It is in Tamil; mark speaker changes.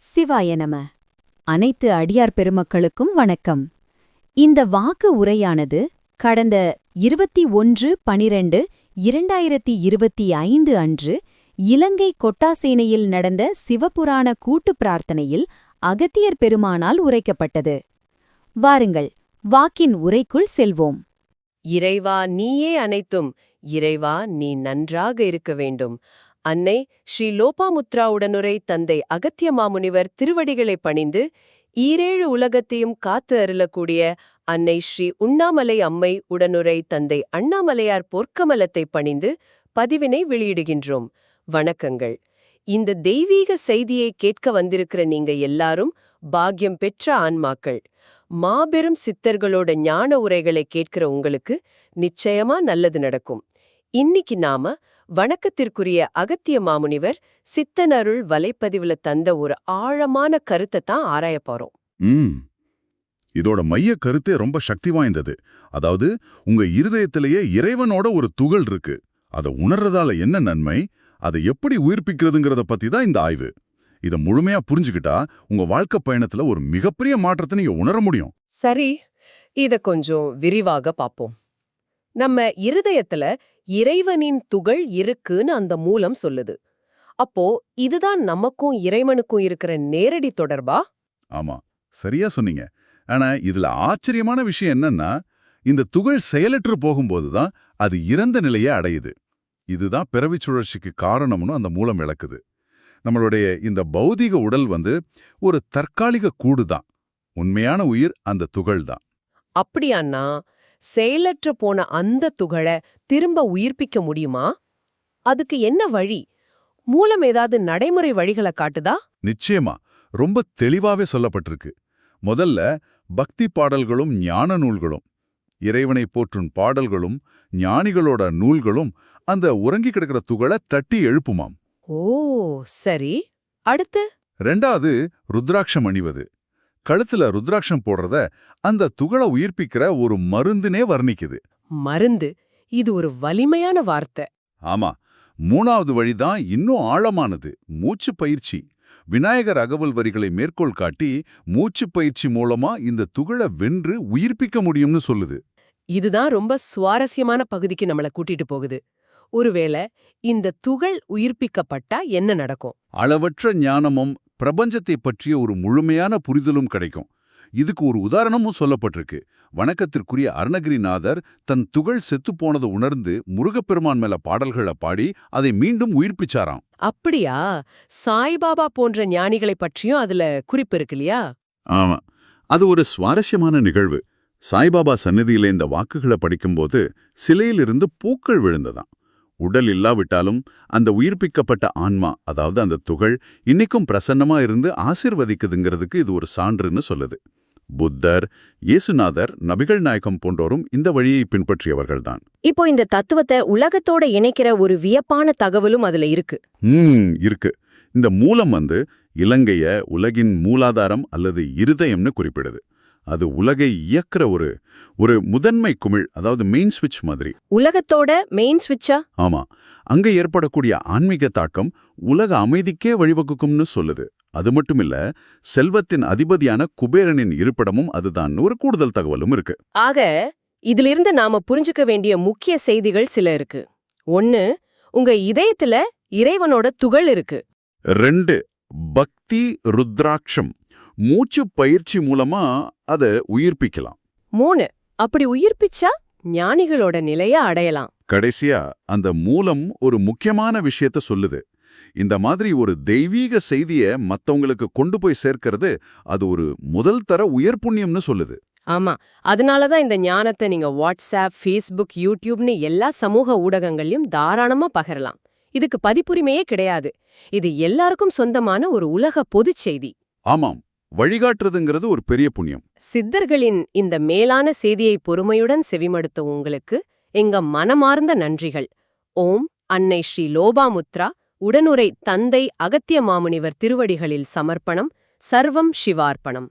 Speaker 1: சிவாய நம. அனைத்து அடியார் பெருமக்களுக்கும் வணக்கம். இந்த வாக்கு உரையானது கடந்த 21/12/2025 அன்று இலங்கை கொட்டாசேனையில் நடந்த சிவபுராண கூட்டுப் பிரார்த்தனையில் அகத்தியர் பெருமானால் உரைக்கப்பட்டது. வாருங்கள், வாக்கின் உரைக்குள் செல்வோம்.
Speaker 2: இறைவா நீயே அனைத்தும், இறைவா நீ நன்றாக இருக்க வேண்டும். அன்னை ஸ்ரீ லோபாமுத்ரா உடனுரை தந்தை அகத்திய மாமுனிவர் திருவடிகளை பணிந்து ஈரேழு உலகத்தையும் காத்து அருளக்கூடிய அன்னை ஸ்ரீ உண்ணாமலை அம்மை உடனுரை தந்தை அண்ணாமலையார் பொற்கமலத்தை பணிந்து பதிவினை வெளியிடுகின்றோம். வணக்கங்கள். இந்த தெய்வீக செய்தியை கேட்க வந்திருக்கிற நீங்க எல்லாரும் பாக்கியம் பெற்ற ஆன்மாக்கள். மாபெரும் சித்தர்களோட ஞான உரைகளை கேட்கிற உங்களுக்கு நிச்சயமா நல்லது நடக்கும். இன்னைக்கு நாம வணக்கத்திற்குரிய அகத்திய மாமுனிவர் சித்தனருள் வலைப்பதிவுல தந்த ஒரு ஆழமான கருத்தை தான் ஆராய போறோம்.
Speaker 3: இதோட மைய கருத்தே ரொம்ப சக்தி வாய்ந்தது. அதாவது, உங்க இருதயத்திலேயே இறைவனோட ஒரு துகள் இருக்கு. அதை உணர்றதால என்ன நன்மை, அதை எப்படி உயிர்ப்பிக்கிறதுங்கிறத பத்தி தான் இந்த ஆய்வு. இதை முழுமையா புரிஞ்சுக்கிட்டா உங்க வாழ்க்கை பயணத்துல ஒரு மிகப்பெரிய மாற்றத்தை நீங்க உணர முடியும்.
Speaker 2: சரி, இத கொஞ்சம் விரிவாக பார்ப்போம். நம்ம இருதயத்துல இறைவனின் துகள் இருக்குன்னு அந்த மூலம் சொல்லுது. அப்போ இதுதான் நமக்கும் இறைவனுக்கும் இருக்கிற நேரடி தொடர்பா?
Speaker 3: ஆமா, சரியா சொன்னீங்க. ஆனா இதுல ஆச்சரியமான விஷயம் என்னன்னா, இந்த துகள் செயலற்று போகும்போதுதான் அது இறந்த நிலையை அடையுது. இதுதான் பிறவிச் சுழற்சிக்கு காரணம்னு அந்த மூலம் விளக்குது. நம்மளுடைய இந்த பௌதீக உடல் ஒரு தற்காலிக கூடுதான். உண்மையான உயிர் அந்த துகள் தான்.
Speaker 2: அப்படியான்னா செயலற்று போன அந்த துகளை திரும்ப உயிர்ப்பிக்க முடியுமா? அதுக்கு என்ன வழி? மூலம் ஏதாவது நடைமுறை வழிகளை காட்டுதா?
Speaker 3: நிச்சயமா, ரொம்ப தெளிவாவே சொல்லப்பட்டிருக்கு. முதல்ல பக்தி பாடல்களும் ஞான நூல்களும், இறைவனை போற்றும் பாடல்களும் ஞானிகளோட நூல்களும் அந்த உறங்கி கிடக்கிற துகளை தட்டி எழுப்புமாம்.
Speaker 2: ஓ சரி, அடுத்து?
Speaker 3: ரெண்டாவது ருத்ராட்சம் அணிவது. கழுத்துல ருத்ராட்சம் போடுறத அந்த துகளை உயிர்ப்பிக்கிற ஒரு மருந்துனே வர்ணிக்குது.
Speaker 2: மருந்து? இது ஒரு வலிமையான வார்த்தை.
Speaker 3: ஆமா. மூணாவது வழிதான் இன்னும் ஆழமானது, மூச்சு பயிற்சி. விநாயகர் அகவல் வரிகளை மேற்கோள் காட்டி மூச்சு பயிற்சி மூலமா இந்த துகளை வென்று உயிர்ப்பிக்க முடியும்னு சொல்லுது.
Speaker 2: இதுதான் ரொம்ப சுவாரஸ்யமான பகுதிக்கு நம்மள கூட்டிட்டு போகுது. ஒருவேளை இந்த துகள் உயிர்ப்பிக்கப்பட்டா என்ன நடக்கும்?
Speaker 3: அளவற்ற ஞானமும் பிரபஞ்சத்தை பற்றிய ஒரு முழுமையான புரிதலும் கிடைக்கும். இதுக்கு ஒரு உதாரணமும் சொல்லப்பட்டிருக்கு. வணக்கத்திற்குரிய அருணகிரிநாதர் தன் துகள் செத்துப்போனதை உணர்ந்து முருகப்பெருமான் மேல பாடல்களை பாடி அதை மீண்டும் உயிர்ப்பிச்சாராம்.
Speaker 2: அப்படியா? சாய்பாபா போன்ற ஞானிகளை பற்றியும் அதுல குறிப்பு இருக்கு இல்லையா?
Speaker 3: ஆமா, அது ஒரு சுவாரஸ்யமான நிகழ்வு. சாய்பாபா சந்நிதியில இந்த வாக்குகளை படிக்கும்போது சிலையிலிருந்து பூக்கள் விழுந்ததாம். உடல் இல்லாவிட்டாலும் அந்த உயிர்ப்பிக்கப்பட்ட ஆன்மா, அதாவது அந்த துகள், இன்னைக்கும் பிரசன்னமா இருந்து ஆசீர்வதிக்குதுங்கிறதுக்கு இது ஒரு சான்றுன்னு சொல்லுது. புத்தர், இயேசுநாதர், நபிகள் நாயகம் போன்றோரும் இந்த வழியை பின்பற்றியவர்கள்தான்.
Speaker 2: இப்போ இந்த தத்துவத்தை உலகத்தோட இணைக்கிற ஒரு வியப்பான தகவலும் அதுல இருக்கு.
Speaker 3: இருக்கு. இந்த மூலம் இலங்கைய உலகின் மூலாதாரம் அல்லது இருதயம்னு குறிப்பிடுது. அது உலகை இயக்குற ஒரு முதன்மை குமிழ், அதாவது மெயின் ஸ்விட்ச் மாதிரி.
Speaker 2: உலகத்தோட மெயின் ஸ்விட்சா?
Speaker 3: ஆமா. அங்க ஏற்படக்கூடிய ஆன்மீக தாக்கம் உலக அமைதிக்கே வழிவகுக்கும்னு சொல்லுது. அது மட்டுமில்ல, செல்வத்தின் அதிபதியான குபேரனின் இருப்பிடமும் அதுதான் ஒரு கூடுதல் தகவலும் இருக்கு.
Speaker 2: ஆக இதிலிருந்து நாம புரிஞ்சுக்க வேண்டிய முக்கிய செய்திகள் சில இருக்கு. 1, உங்க இதயத்துல இறைவனோட துகள் இருக்கு.
Speaker 3: 2, பக்தி ருத்ராட்சம், மூச்சு பயிற்சி மூலமா அதை உயிர்ப்பிக்கலாம்.
Speaker 2: 3, அப்படி உயிர்ப்பிச்சா ஞானிகளோட நிலைய அடையலாம்.
Speaker 3: கடைசியா அந்த மூலம் ஒரு முக்கியமான விஷயத்த சொல்லுது. இந்த மாதிரி ஒரு தெய்வீக செய்திய மத்தவங்களுக்கு கொண்டு போய் சேர்க்கிறது அது ஒரு முதல் தர உயர்புண்ணியம்னு சொல்லுது.
Speaker 2: ஆமா, அதனாலதான் இந்த ஞானத்தை நீங்க வாட்ஸ்அப், ஃபேஸ்புக், யூடியூப்னு எல்லா சமூக ஊடகங்களையும் தாராளமா பகிரலாம். இதுக்கு பதிப்புரிமையே கிடையாது. இது எல்லாருக்கும் சொந்தமான ஒரு உலக பொதுச் செய்தி.
Speaker 3: ஆமாம், வழிகாட்டுறதுங்கிறது ஒரு பெரிய புண்ணியம்.
Speaker 2: சித்தர்களின் இந்த மேலான செய்தியை பொறுமையுடன் செவிமடுத்த உங்களுக்கு எங்க மனமார்ந்த நன்றிகள். ஓம் அன்னை ஸ்ரீ லோபாமுத்ரா உடனுரை தந்தை அகத்திய மாமுனிவர் திருவடிகளில் சமர்ப்பணம். சர்வம் சிவார்ப்பணம்.